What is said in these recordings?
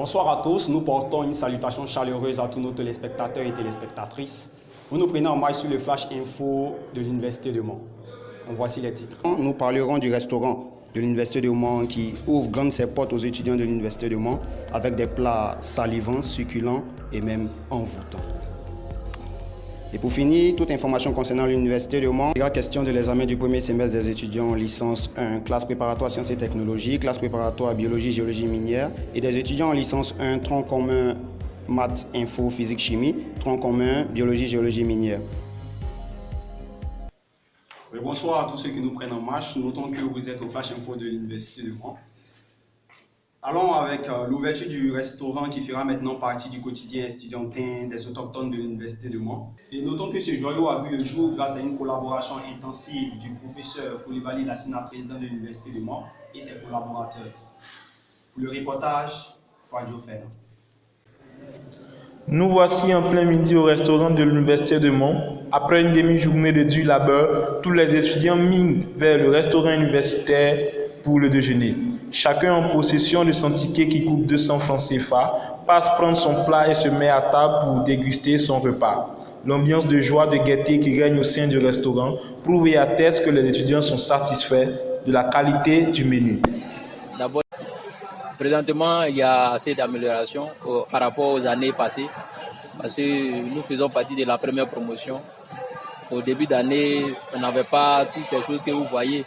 Bonsoir à tous, nous portons une salutation chaleureuse à tous nos téléspectateurs et téléspectatrices. Vous nous prenez en marche sur le Flash Info de l'Université de Mans. Voici les titres. Nous parlerons du restaurant de l'Université de Mans qui ouvre grandes ses portes aux étudiants de l'Université de Mans avec des plats salivants, succulents et même envoûtants. Et pour finir, toute information concernant l'Université de Mans, il y a question de l'examen du premier semestre des étudiants en licence 1, classe préparatoire sciences et technologies, classe préparatoire biologie, géologie minière, et des étudiants en licence 1, tronc commun maths, info, physique, chimie, tronc commun biologie, géologie minière. Oui, bonsoir à tous ceux qui nous prennent en marche. Notons que vous êtes au Flash Info de l'Université de Mans. Allons avec l'ouverture du restaurant qui fera maintenant partie du quotidien estudiantin des autochtones de l'Université de Mans. Et notons que ce joyau a vu le jour grâce à une collaboration intensive du professeur Coulibaly Lassina, président de l'Université de Mans, et ses collaborateurs. Pour le reportage, Radio Ferrand. Nous voici en plein midi au restaurant de l'Université de Mans. Après une demi-journée de dur labeur, tous les étudiants migrent vers le restaurant universitaire pour le déjeuner. Chacun en possession de son ticket qui coûte 200 francs CFA, passe prendre son plat et se met à table pour déguster son repas. L'ambiance de joie, de gaieté qui règne au sein du restaurant prouve et atteste que les étudiants sont satisfaits de la qualité du menu. D'abord, présentement, il y a assez d'améliorations par rapport aux années passées parce que nous faisons partie de la première promotion. Au début d'année, on n'avait pas toutes ces choses que vous voyez.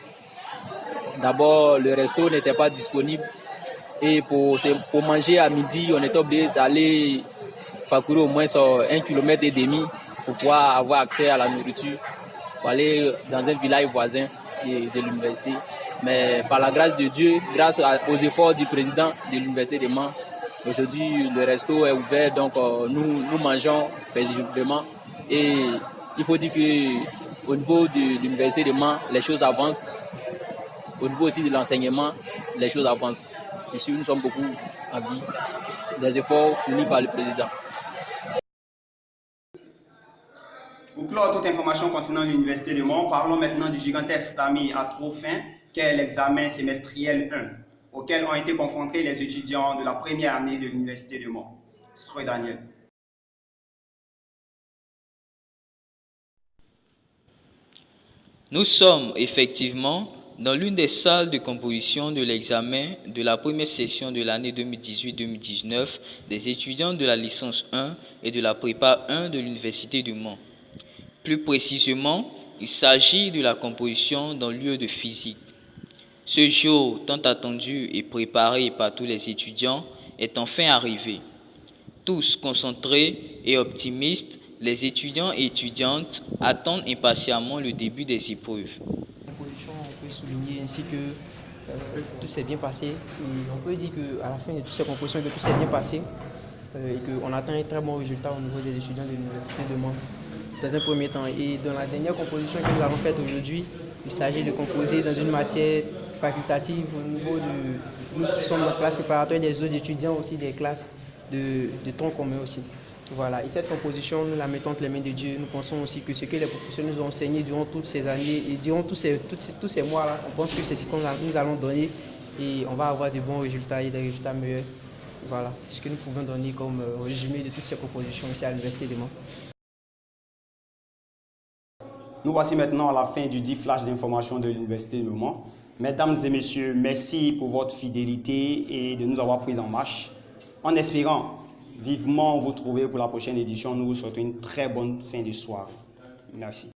D'abord, le resto n'était pas disponible et pour manger à midi, on était obligé d'aller parcourir au moins 1,5 km pour pouvoir avoir accès à la nourriture, pour aller dans un village voisin de l'université. Mais par la grâce de Dieu, grâce aux efforts du président de l'Université de Mans, aujourd'hui le resto est ouvert, donc nous mangeons paisiblement. Et il faut dire qu'au niveau de l'Université de Mans, les choses avancent. Au niveau aussi de l'enseignement, les choses avancent. Ici, nous sommes beaucoup habités des efforts fournis par le président. Pour clore toute information concernant l'Université de Mans, parlons maintenant du gigantesque tamis à trop fin qu'est l'examen semestriel 1, auquel ont été confrontés les étudiants de la première année de l'Université de Mans. Sroy Daniel. Nous sommes effectivement dans l'une des salles de composition de l'examen de la première session de l'année 2018-2019 des étudiants de la licence 1 et de la prépa 1 de l'Université de Mans. Plus précisément, il s'agit de la composition dans le lieu de physique. Ce jour tant attendu et préparé par tous les étudiants est enfin arrivé. Tous concentrés et optimistes, les étudiants et étudiantes attendent impatiemment le début des épreuves. On peut souligner ainsi que tout s'est bien passé. Et on peut dire qu'à la fin de toutes ces compositions, que tout s'est bien passé et qu'on atteint un très bon résultat au niveau des étudiants de l'Université de Mans dans un premier temps. Et dans la dernière composition que nous avons faite aujourd'hui, il s'agit de composer dans une matière facultative au niveau de nous qui sommes dans la classe préparatoire et des autres étudiants aussi des classes de tronc commun aussi. Voilà. Et cette composition, nous la mettons entre les mains de Dieu. Nous pensons aussi que ce que les professeurs nous ont enseigné durant toutes ces années et durant tous ces mois-là, on pense que c'est ce que nous allons donner et on va avoir de bons résultats et des résultats meilleurs. Voilà, c'est ce que nous pouvons donner comme résumé de toutes ces compositions ici à l'Université de Mans. Nous voici maintenant à la fin du 10 flash d'information de l'Université de Mans. Mesdames et messieurs, merci pour votre fidélité et de nous avoir pris en marche. En espérant vivement vous trouver pour la prochaine édition, nous vous souhaitons une très bonne fin de soirée. Merci.